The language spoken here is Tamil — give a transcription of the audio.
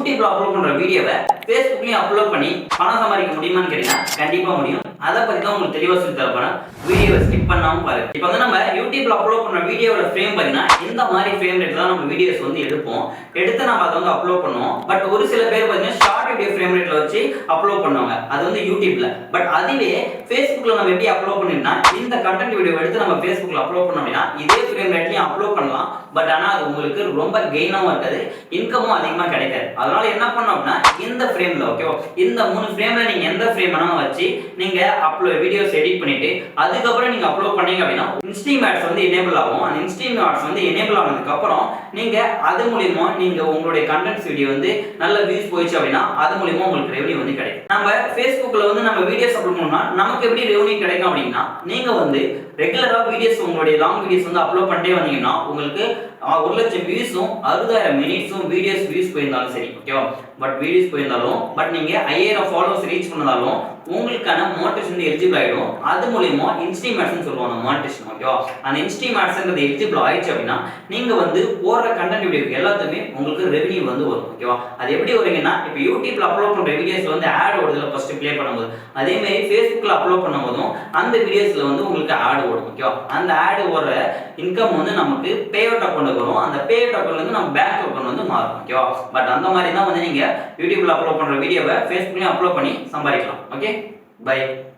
யூடியூப்ல அப்லோட் பண்ற வீடியோவை ஃபேஸ்புக்லயும் அப்லோட் பண்ணி பணம் சம்பாதிக்க முடியுமான்னு கேட்டீங்கன்னா கண்டிப்பா முடியும். அதை பத்தி தான் உங்களுக்கு தெளிவா சொல்லி தரப்போறேன். வீடியோவை ஸ்கிப் பண்ணாம பாருங்க. இப்போ வந்து நம்ம யூடியூப்ல அப்லோட் பண்ற வீடியோவோட ஃப்ரேம் பாத்தீங்கன்னா இந்த மாதிரி ஃப்ரேம் ரேட்ல தான் நம்ம வீடியோஸ் வந்து எடுப்போம். எடுத்து நம்ம அதை வந்து அப்லோட் பண்ணுவோம். பட் ஒரு சில பேர் பாத்தீங்கன்னா ஷார்ட் வீடியோ ஃப்ரேம் ரேட்ல வச்சு அப்லோட் பண்ணுவாங்க. அது வந்து யூடியூப்ல. பட் அதுவே ஃபேஸ்புக்ல நம்ம எப்படி அப்லோட் பண்ணிருந்தா இந்த கண்டென்ட் வீடியோ எடுத்து நம்ம ஃபேஸ்புக்ல அப்லோட் பண்ணோம் அப்படின்னா இதே ஃப்ரேம் ரேட்லயும் அப்லோட் பண்ணலாம். பட் ஆனா அது உங்களுக்கு ரொம்ப கெயினாவும் இருக்காது, இன்கமும் அதிகமா கிடைக்காது. அதனால என்ன பண்ணோம் அப்படின்னா இந்த ஃப்ரேம்ல ஓகேவா, இந்த 3 ஃப்ரேம்ல நீங்க எந்த ஃப்ரேம் வேணாலும் வச்சு நீங்க அப்லோட் வீடியோஸ் எடிட் பண்ணிட்டு அதுக்கப்புறம் நீங்க அப்லோட் பண்ணீங்க அப்படின்னா இன்ஸ்ட்ரீம் ஆட்ஸ் வந்து எனேபிள் ஆகும். அந்த இன்ஸ்ட்ரீம் ஆட்ஸ் வந்து எனேபிள் ஆனதுக்கு அப்புறம் நீங்க அது மூலமா நீங்க உங்களுடைய கண்டென்ட்ஸ் வீடியோ வந்து நல்ல வியூஸ் போயிடுச்சு அப்படின்னா அது மூலமா உங்களுக்கு ரெவென்யூ வந்து கிடைக்கும். நம்ம ஃபேஸ்புக்ல வந்து நம்ம வீடியோஸ் அப்லோட் பண்ணோம்னா நமக்கு எப்படி ரெவென்யூ கிடைக்கும் அப்படின்னா நீங்க வந்து ரெகுலரா வீடியோஸ் உங்களுடைய லாங் வீடியோஸ் வந்து அப்லோட் பண்ணிட்டே வந்தீங்கன்னா உங்களுக்கு 1,00,000 வியூஸும் 60,000 மினிட்ஸும் வீடியோஸ் வியூஸ் போயிருந்தாலும் சரி ஓகேவா. பட் வீடியோஸ் போயிருந்தாலும் பட் நீங்க 5,000 ஃபாலோவர்ஸ் ரீச் பண்ணதாலும் உங்களுக்கான மோட்டிவேஷன் எலிஜிபிள் ஆயிடும். அது மூலமா இன்ஸ்ட்ரீம் ஆட்ஸ்னு சொல்லுவாங்க மோட்டிவேஷன் ஓகேவா. அந்த இன்ஸ்ட்ரீம் ஆட்ஸ்ங்கிறது எலிஜிபிள் ஆயிடுச்சு அப்படின்னா நீங்க வந்து போடுற கண்டென்ட் வீடியோக்கு எல்லாத்துமே உங்களுக்கு ரெவென்யூ வந்து வரும் ஓகேவா. அது எப்படி வருங்கன்னா இப்போ யூடியூப்ல அப்லோட் பண்ற வீடியோஸ்ல வந்து ஆட் ஓடுதுல ஃபர்ஸ்ட் ப்ளே பண்ணும்போது அதே மாதிரி ஃபேஸ்புக்ல அப்லோட் பண்ணும்போதும் அந்த வீடியோஸ்ல வந்து உங்களுக்கு ஆட் ஓடும் ஓகேவா. அந்த ஆட் ஓடுற இன்கம் வந்து நமக்கு பே அவுட் அக்கௌண்ட் வரும். அந்த பே அவுட் அக்கௌண்ட்ல இருந்து நம்ம பேங்க் அக்கௌண்ட் வந்து மாறும் ஓகேவா. பட் அந்த மாதிரி தான் வந்து நீங்க யூடியூப்ல அப்லோட் பண்ற வீடியோவை ஃபேஸ்புக்லயும் அப்லோட் பண்ணி சம்பாதிக்கலாம். Okay bye.